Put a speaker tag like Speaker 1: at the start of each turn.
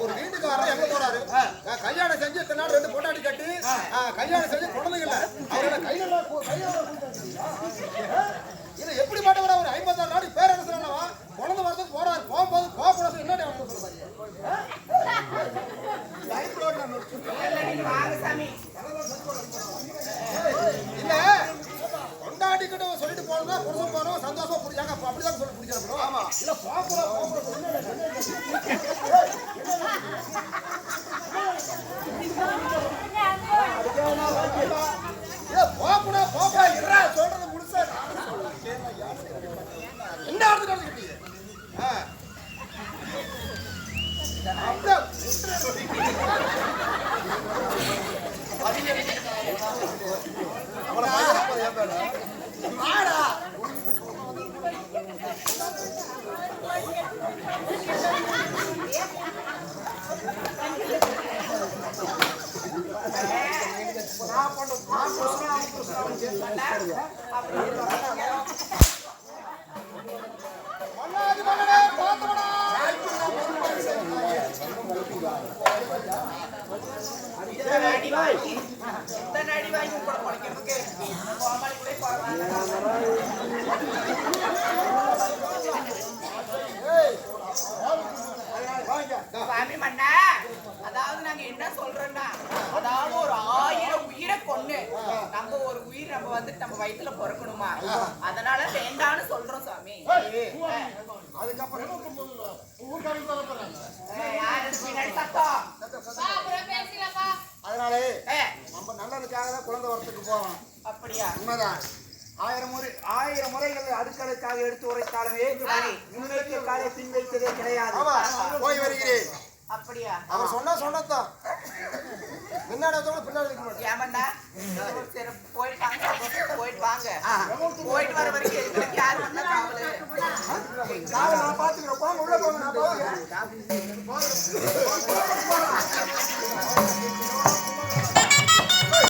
Speaker 1: ஒரு வீட்டுக்காரர் எங்க போறாரு? கல்யாணம் செஞ்சு இத்தனை நாள் 2 பொண்டாட்டி கட்டி கல்யாணம் செஞ்சு குழந்தைங்க இல்ல. அவரோட கையில இது எப்படி மாட்டவரா? ஒரு 56 நாடு பேர் என்ன சொன்னவா? குழந்தை வரதுக்கு போறாரு. போகும்போது போகக்கூடாது. என்ன சொல்றாரு? இல்ல கொண்டாடிக்கிட்டு சொல்லிட்டு போனா புருஷன் போனோம் சந்தோஷமா புடிச்சாங்க. அப்படிதான் சொல்லி புடிச்சாங்க. ஆமா இல்ல போகக்கூடாது. போப்பா இருடா சொல்றது முடிச்சா என்ன அர்த்தம் நடந்துக்கிட்டீங்க?
Speaker 2: சாமி மண்ணா, அதாவது நாங்க என்ன சொல்றோம்னா, அதாவது ஒரு 1000 உயிரை கொண்டு நம்ம ஒரு உயிர் நம்ம வந்துட்டு நம்ம வயிற்றுல பிறக்கணுமா, அதனால வேண்டான்னு சொல்றோம் சாமி.
Speaker 1: அதுக்கப்புறம் அதனாலே நம்ம நல்லதுக்காக தான் குழந்தை வரத்துக்கு போறோம்.
Speaker 2: அப்படியா?
Speaker 1: உண்மைதான். 1000 முறைகள் அடுக்களுக்காக எடுத்து உரைத்தாலுமே முன்வைக்க காலை பின் வைத்ததே கிடையாது. போய் வருகிறேன்.
Speaker 2: அப்படியா?
Speaker 1: அவர் சொன்னதான் முன்னாடி பின்னாடி
Speaker 2: ஏமண்ணா சரி போயிட்டு வாங்க. போயிட்டு வர வரைக்கும் யார் வந்தா காவலு
Speaker 1: நான் பாத்துக்கிறேன். உள்ள போங்க. நான் போகிறேன்.